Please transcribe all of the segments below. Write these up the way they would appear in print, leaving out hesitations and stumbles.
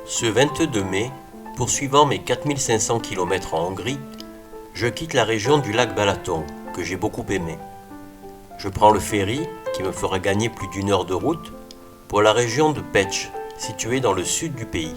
Ce 22 mai, poursuivant mes 4500 km en Hongrie, je quitte la région du lac Balaton, que j'ai beaucoup aimé. Je prends le ferry, qui me fera gagner plus d'une heure de route, pour la région de Pécs, située dans le sud du pays.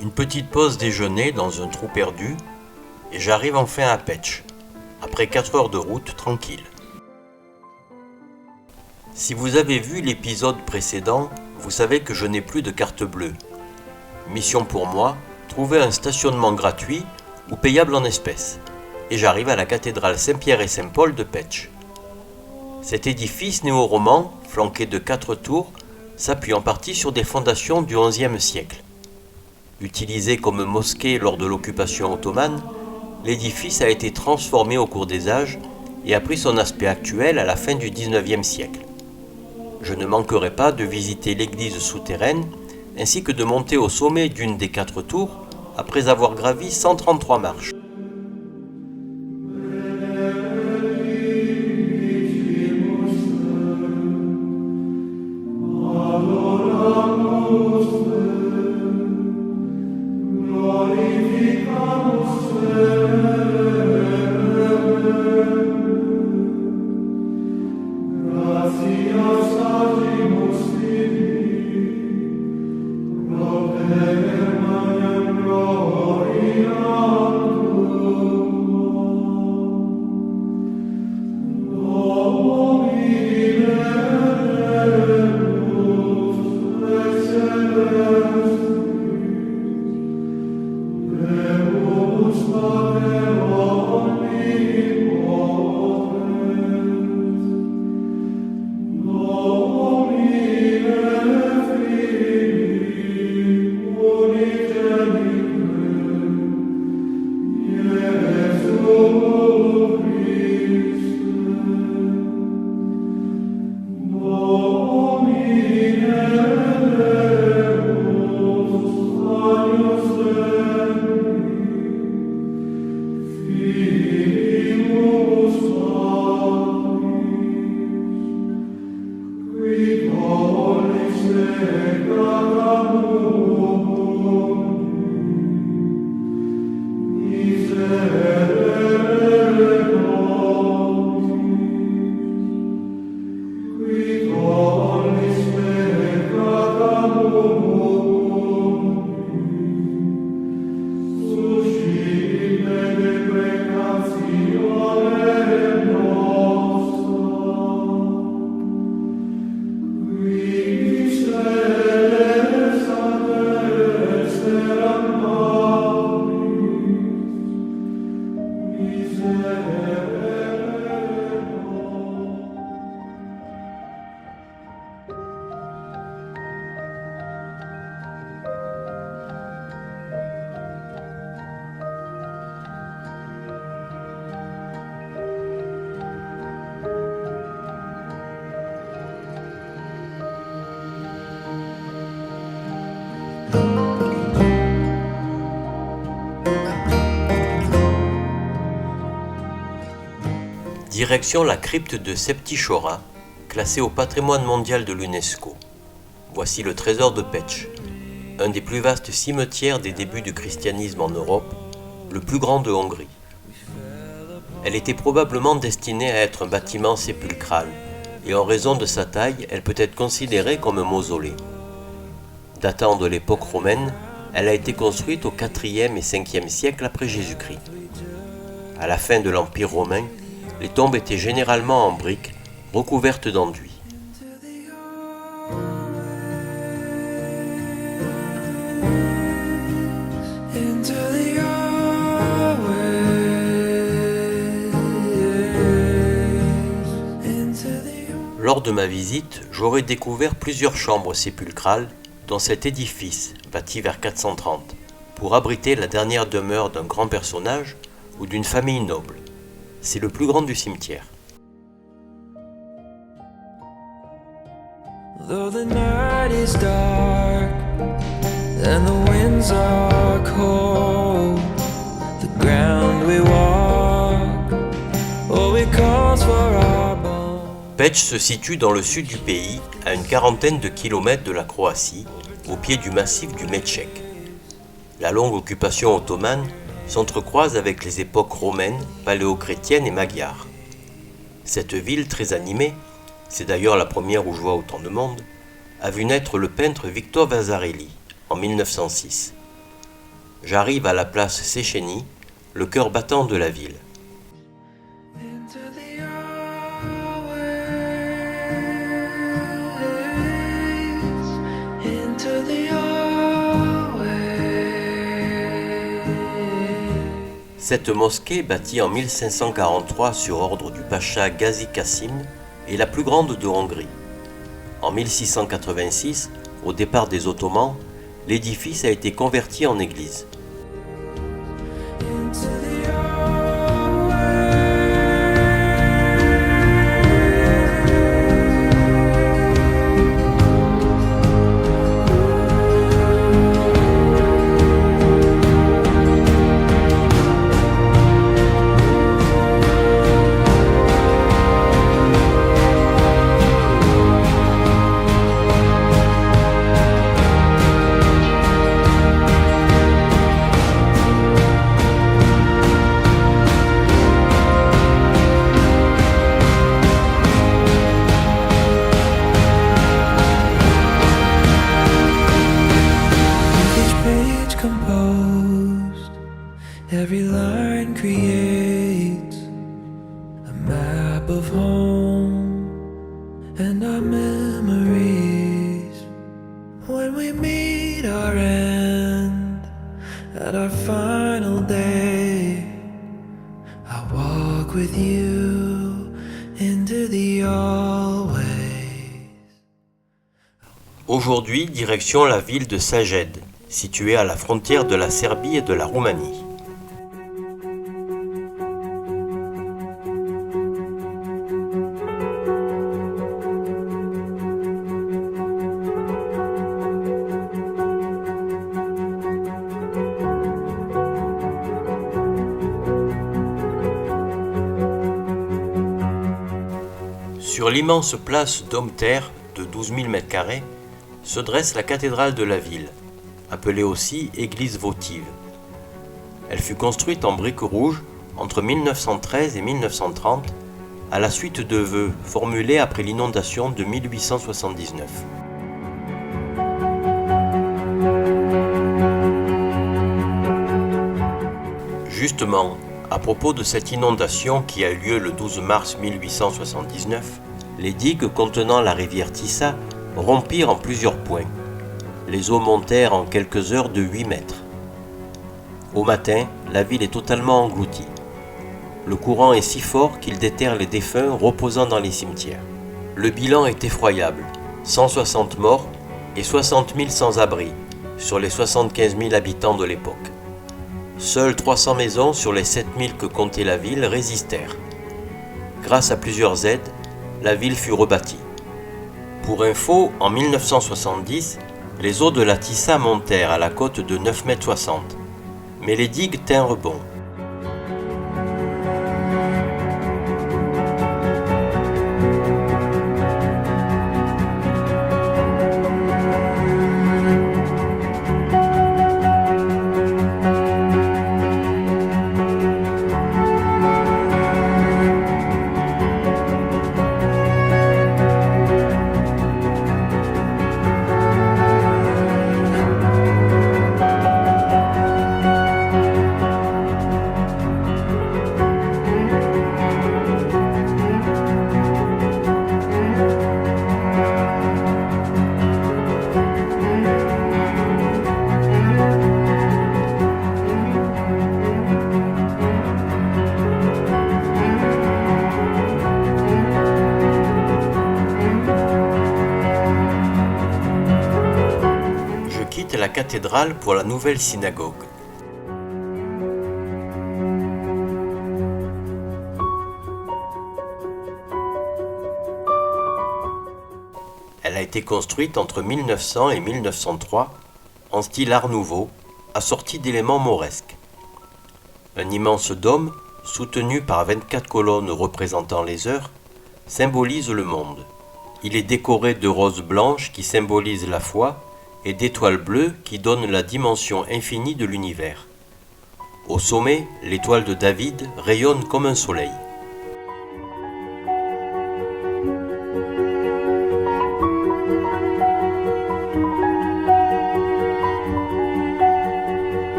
Une petite pause déjeuner dans un trou perdu, et j'arrive enfin à Pécs, après 4 heures de route tranquille. Si vous avez vu l'épisode précédent, vous savez que je n'ai plus de carte bleue. Mission pour moi, trouver un stationnement gratuit ou payable en espèces, et j'arrive à la cathédrale Saint-Pierre et Saint-Paul de Pécs. Cet édifice néo-roman, flanqué de 4 tours, s'appuie en partie sur des fondations du XIe siècle. Utilisé comme mosquée lors de l'occupation ottomane, l'édifice a été transformé au cours des âges et a pris son aspect actuel à la fin du XIXe siècle. Je ne manquerai pas de visiter l'église souterraine ainsi que de monter au sommet d'une des 4 tours après avoir gravi 133 marches. Direction la crypte de Septichora, classée au patrimoine mondial de l'UNESCO. Voici le trésor de Pécs, un des plus vastes cimetières des débuts du christianisme en Europe, le plus grand de Hongrie. Elle était probablement destinée à être un bâtiment sépulcral, et en raison de sa taille, elle peut être considérée comme un mausolée. Datant de l'époque romaine, elle a été construite au IVe et Ve siècle après Jésus-Christ. À la fin de l'Empire romain, les tombes étaient généralement en briques, recouvertes d'enduit. Lors de ma visite, j'aurais découvert plusieurs chambres sépulcrales dans cet édifice, bâti vers 430, pour abriter la dernière demeure d'un grand personnage ou d'une famille noble. C'est le plus grand du cimetière. Though the night is dark and the winds are cold, the ground we walk, oh it calls for our bones. Pécs se situe dans le sud du pays, à une quarantaine de kilomètres de la Croatie, au pied du massif du Metšek. La longue occupation ottomane s'entrecroise avec les époques romaines, paléo-chrétiennes et magyares. Cette ville très animée, c'est d'ailleurs la première où je vois autant de monde, a vu naître le peintre Victor Vasarely en 1906. J'arrive à la place Széchenyi, le cœur battant de la ville. Cette mosquée, bâtie en 1543 sur ordre du pacha Gazi Kassim, est la plus grande de Hongrie. En 1686, au départ des Ottomans, l'édifice a été converti en église. Every line creates a map of home and our memories. When we meet our end at our final day, I walk with you into the always. Aujourd'hui, direction la ville de Szeged, située à la frontière de la Serbie et de la Roumanie. Sur l'immense place d'Homme-Terre de 12 000 m² se dresse la cathédrale de la ville, appelée aussi église votive. Elle fut construite en briques rouges entre 1913 et 1930 à la suite de vœux formulés après l'inondation de 1879. Justement, à propos de cette inondation qui a eu lieu le 12 mars 1879, les digues contenant la rivière Tisa rompirent en plusieurs points. Les eaux montèrent en quelques heures de 8 mètres. Au matin, la ville est totalement engloutie. Le courant est si fort qu'il déterre les défunts reposant dans les cimetières. Le bilan est effroyable, 160 morts et 60 000 sans-abri sur les 75 000 habitants de l'époque. Seules 300 maisons sur les 7 000 que comptait la ville résistèrent. Grâce à plusieurs aides, la ville fut rebâtie. Pour info, en 1970, les eaux de la Tisa montèrent à la cote de 9,60 m, mais les digues tinrent bon. prête la cathédrale pour la nouvelle synagogue. Elle a été construite entre 1900 et 1903 en style Art Nouveau, assorti d'éléments mauresques. Un immense dôme, soutenu par 24 colonnes représentant les heures, symbolise le monde. Il est décoré de roses blanches qui symbolisent la foi et d'étoiles bleues qui donnent la dimension infinie de l'univers. Au sommet, l'étoile de David rayonne comme un soleil.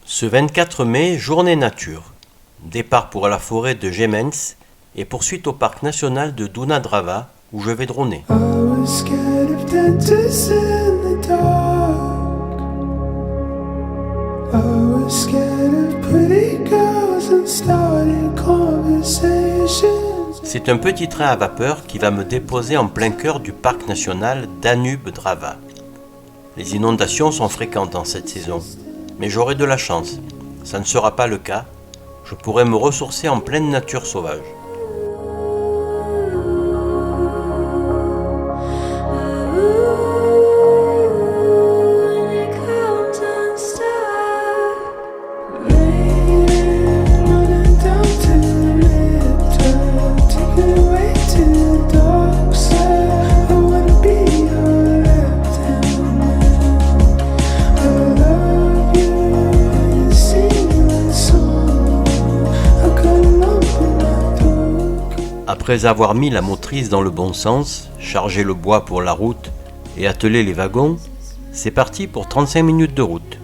Ce 24 mai, journée nature. Départ pour la forêt de Gémens et poursuite au parc national de Duna-Drava où je vais droner. C'est un petit train à vapeur qui va me déposer en plein cœur du parc national Danube-Drava. Les inondations sont fréquentes en cette saison. Mais j'aurai de la chance. Ça ne sera pas le cas. Je pourrai me ressourcer en pleine nature sauvage. Après avoir mis la motrice dans le bon sens, chargé le bois pour la route et attelé les wagons, c'est parti pour 35 minutes de route.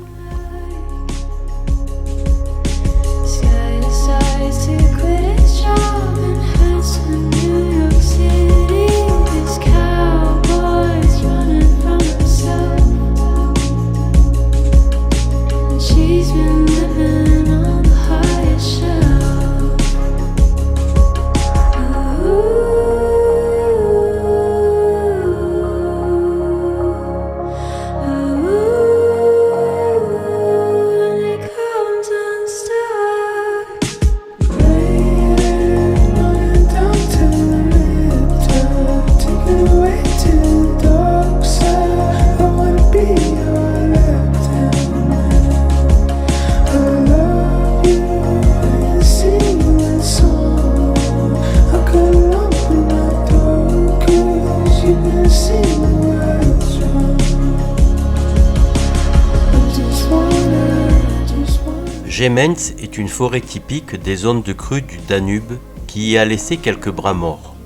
Gémens est une forêt typique des zones de crue du Danube qui y a laissé quelques bras morts.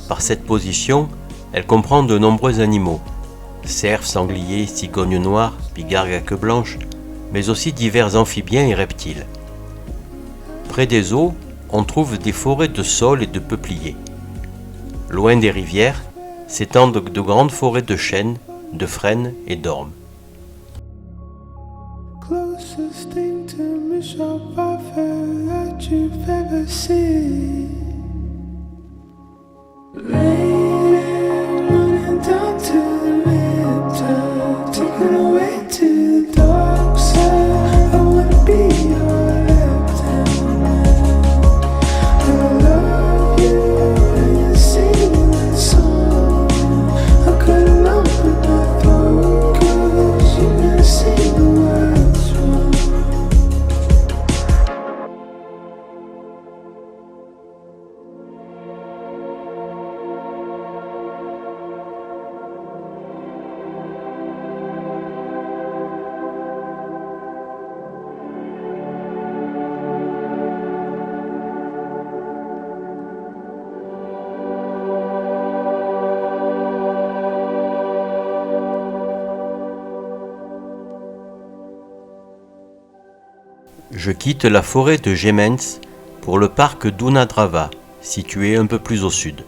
Par cette position, elle comprend de nombreux animaux, cerfs, sangliers, cigognes noires, pigargues à queue blanche, mais aussi divers amphibiens et reptiles. Près des eaux, on trouve des forêts de saules et de peupliers. Loin des rivières, s'étendent de grandes forêts de chênes, de frênes et d'ormes. Closest thing to Michelle Pfeiffer that you've ever seen. Rain running down to the midtown, taking away to the dark side. I wanna be your left hand man. I love you when you sing that song. I got a lump in my throat 'cause you never sing the words. Je quitte la forêt de Gemens pour le parc d'Unadrava, situé un peu plus au sud.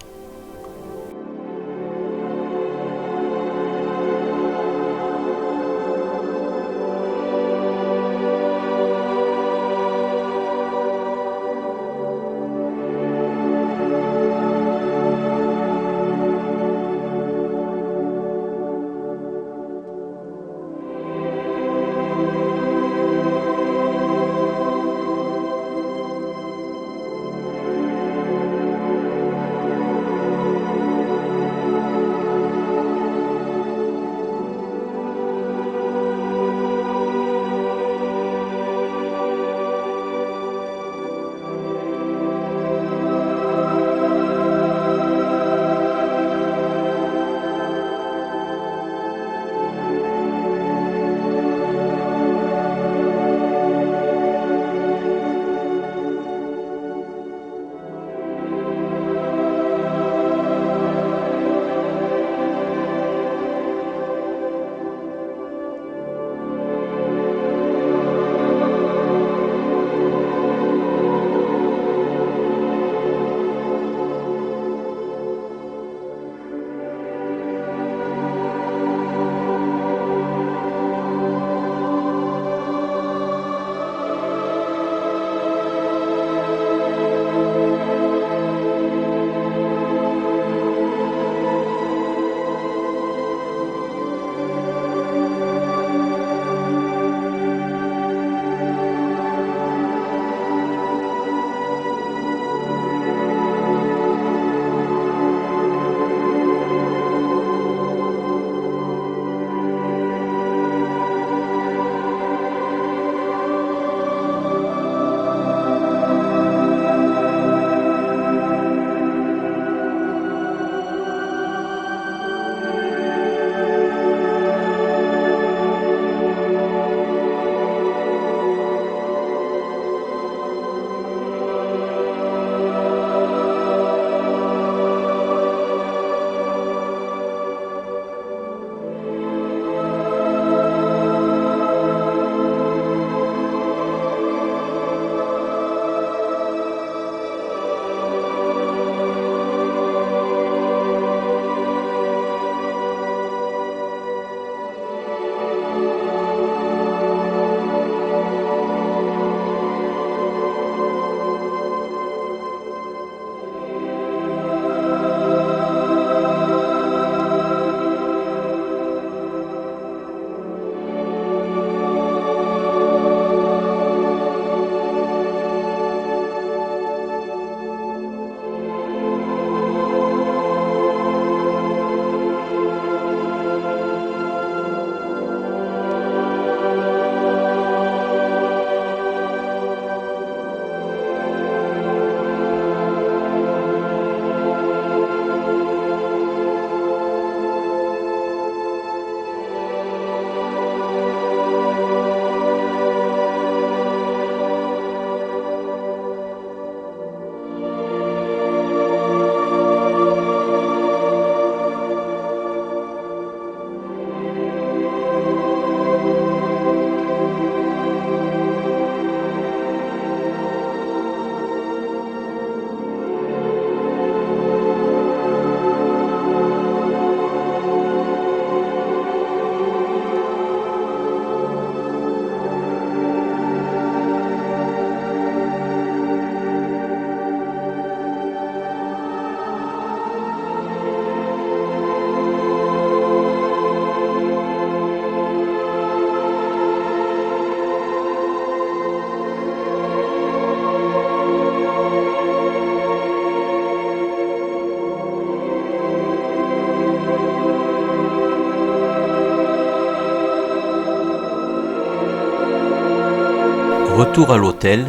Retour à l'hôtel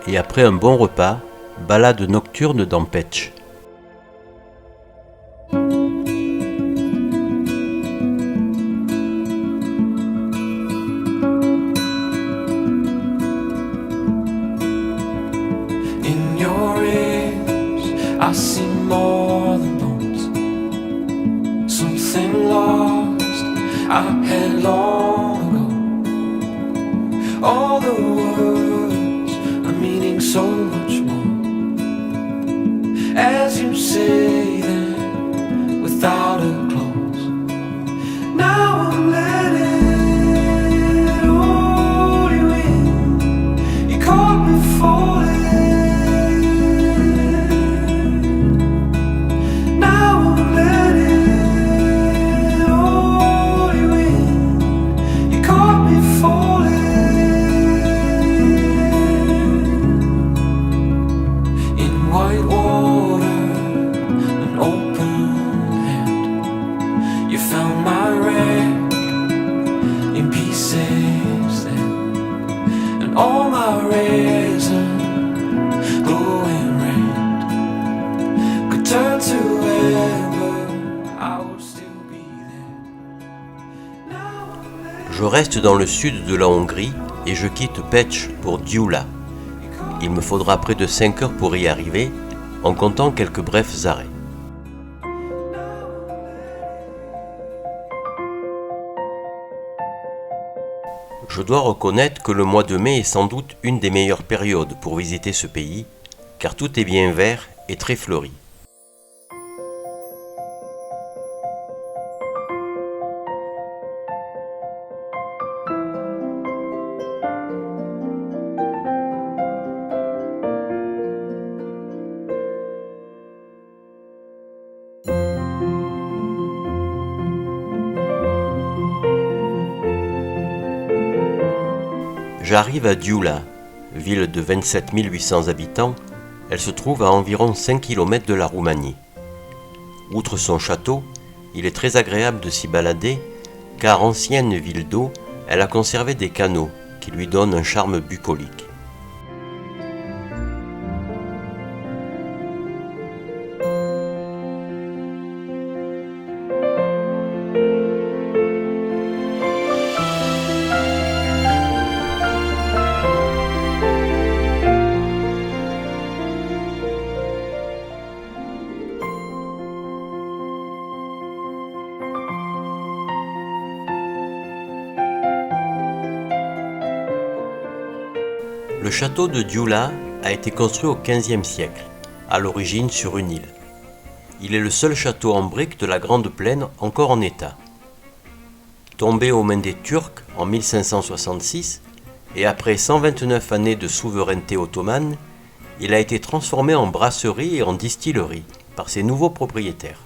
et après un bon repas, balade nocturne dans Pécs. In your ears, I see more than bones. Something lost I had long ago. All the words so much more. As you say then, without a clause. Now I'm letting all you in. You caught me falling. Now I'm letting all you in. You caught me falling. In white water, an open hand. You found my wreck in pieces then, and all my reason glowing red could turn to ever. I would still be there. Now I'm letting Je reste dans le sud de la Hongrie et je quitte Pécs pour Gyula. Il me faudra près de 5 heures pour y arriver, en comptant quelques brefs arrêts. Je dois reconnaître que le mois de mai est sans doute une des meilleures périodes pour visiter ce pays, car tout est bien vert et très fleuri. J'arrive à Gyula, ville de 27 800 habitants. Elle se trouve à environ 5 km de la Roumanie. Outre son château, il est très agréable de s'y balader, car ancienne ville d'eau, elle a conservé des canaux qui lui donnent un charme bucolique. Le château de Gyula a été construit au XVe siècle, à l'origine sur une île. Il est le seul château en briques de la Grande Plaine encore en état. Tombé aux mains des Turcs en 1566 et après 129 années de souveraineté ottomane, il a été transformé en brasserie et en distillerie par ses nouveaux propriétaires.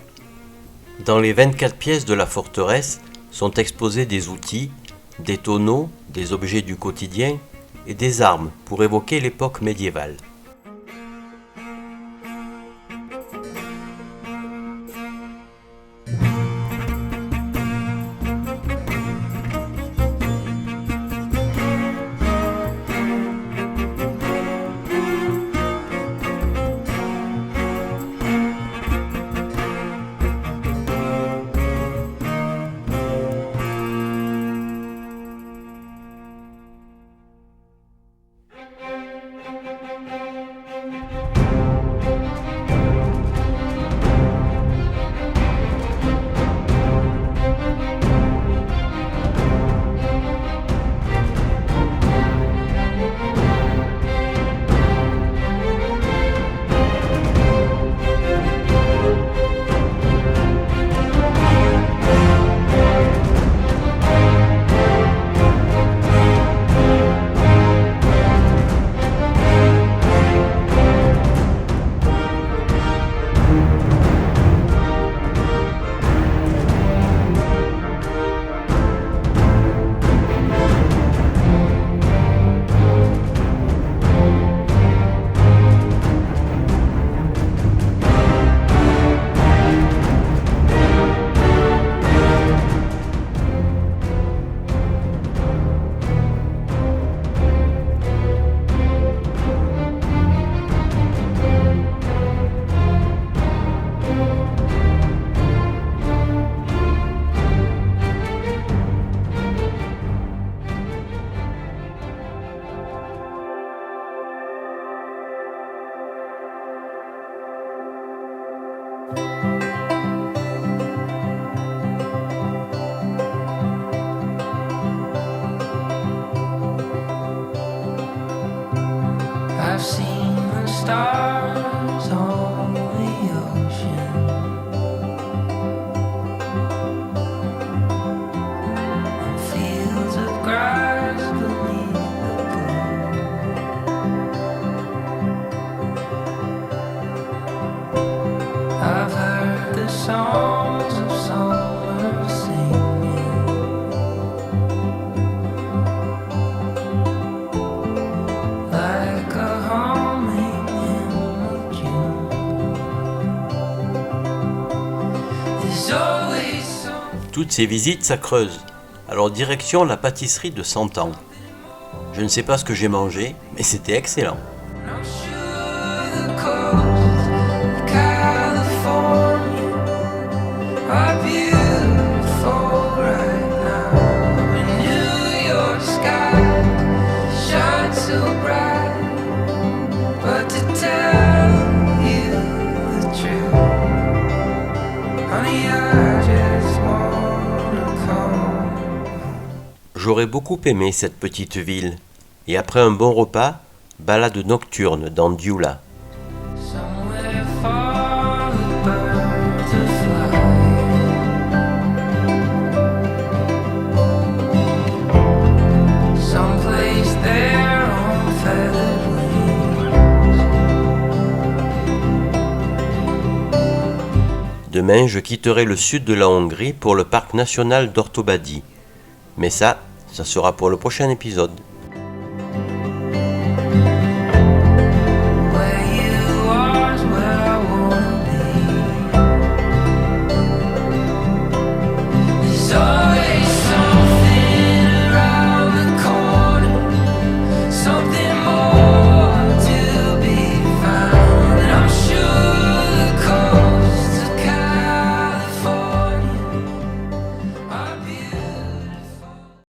Dans les 24 pièces de la forteresse sont exposés des outils, des tonneaux, des objets du quotidien et des armes pour évoquer l'époque médiévale. I've seen stars on the ocean. And fields of grass beneath the blue. I've heard the songs of summer singing, like a humming hymn of June. There's always some. Toutes ces visites, ça creuse. Alors direction la pâtisserie de 100 ans. Je ne sais pas ce que j'ai mangé, mais c'était excellent. I'm sure the coast of California are beautiful right now. And New York sky shines so bright. But to tell you the truth, honey, I just wanna come. J'aurais beaucoup aimé cette petite ville. Et après un bon repas, balade nocturne dans Dioula. Somewhere far the birds are flying. Someplace there on feathered wings. Demain, je quitterai le sud de la Hongrie pour le parc national d'Ortobádi. Mais ça sera pour le prochain épisode.